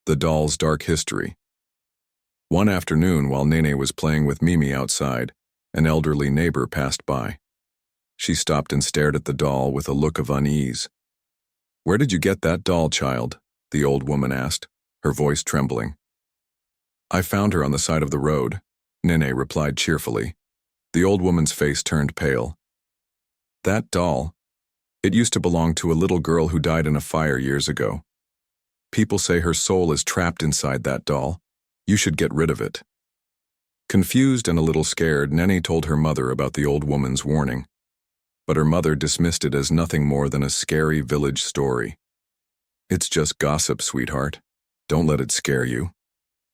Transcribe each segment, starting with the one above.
The doll's dark history. One afternoon, while Nene was playing with Mimi outside, an elderly neighbor passed by. She stopped and stared at the doll with a look of unease. "Where did you get that doll, child?" the old woman asked, her voice trembling. "I found her on the side of the road," Nene replied cheerfully. The old woman's face turned pale. "That doll? It used to belong to a little girl who died in a fire years ago. People say her soul is trapped inside that doll. You should get rid of it." Confused and a little scared, Nene told her mother about the old woman's warning. But her mother dismissed it as nothing more than a scary village story. "It's just gossip, sweetheart. Don't let it scare you,"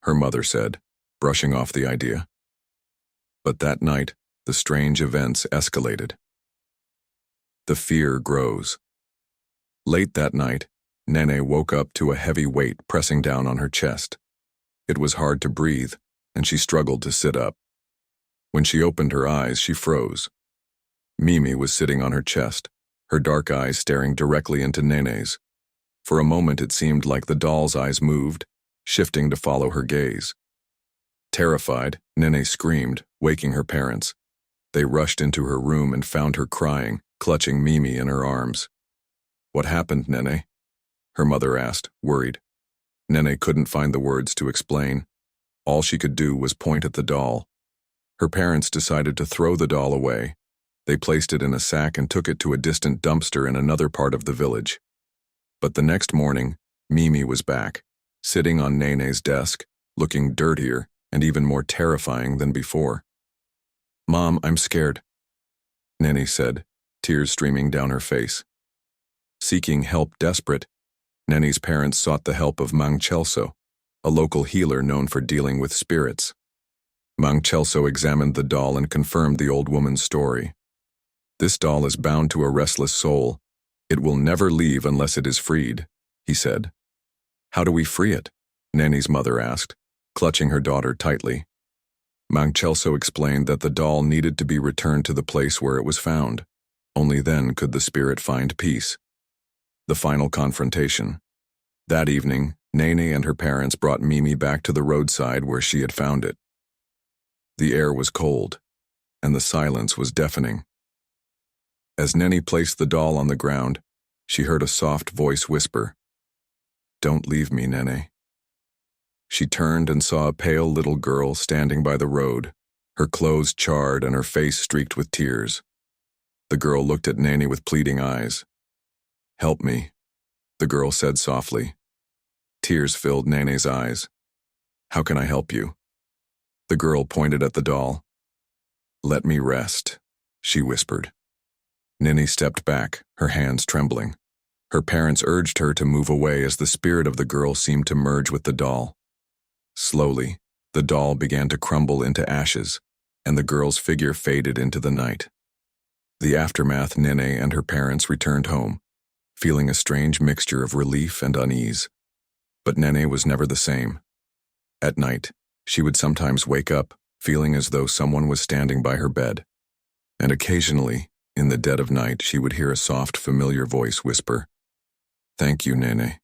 her mother said, brushing off the idea. But that night, the strange events escalated. The fear grows. Late that night, Nene woke up to a heavy weight pressing down on her chest. It was hard to breathe, and she struggled to sit up. When she opened her eyes, she froze. Mimi was sitting on her chest, her dark eyes staring directly into Nene's. For a moment it seemed like the doll's eyes moved, shifting to follow her gaze. Terrified, Nene screamed, waking her parents. They rushed into her room and found her crying, clutching Mimi in her arms. "What happened, Nene?" her mother asked, worried. Nene couldn't find the words to explain. All she could do was point at the doll. Her parents decided to throw the doll away. They placed it in a sack and took it to a distant dumpster in another part of the village. But the next morning, Mimi was back, sitting on Nene's desk, looking dirtier and even more terrifying than before. "Mom, I'm scared," Nene said, tears streaming down her face. Seeking help desperate, Nene's parents sought the help of Mang Chelso, a local healer known for dealing with spirits. Mang Chelso examined the doll and confirmed the old woman's story. "This doll is bound to a restless soul. It will never leave unless it is freed," he said. "How do we free it?" Nene's mother asked, clutching her daughter tightly. Mang Chelso explained that the doll needed to be returned to the place where it was found. Only then could the spirit find peace. The final confrontation. That evening, Nene and her parents brought Mimi back to the roadside where she had found it. The air was cold, and the silence was deafening. As Nene placed the doll on the ground, she heard a soft voice whisper, "Don't leave me, Nene." She turned and saw a pale little girl standing by the road, her clothes charred and her face streaked with tears. The girl looked at Nene with pleading eyes. "Help me," the girl said softly. Tears filled Nene's eyes. "How can I help you?" The girl pointed at the doll. "Let me rest," she whispered. Nene stepped back, her hands trembling. Her parents urged her to move away as the spirit of the girl seemed to merge with the doll. Slowly, the doll began to crumble into ashes, and the girl's figure faded into the night. The aftermath, Nene and her parents returned home, feeling a strange mixture of relief and unease. But Nene was never the same. At night, she would sometimes wake up, feeling as though someone was standing by her bed. And occasionally, in the dead of night, she would hear a soft, familiar voice whisper, "Thank you, Nene."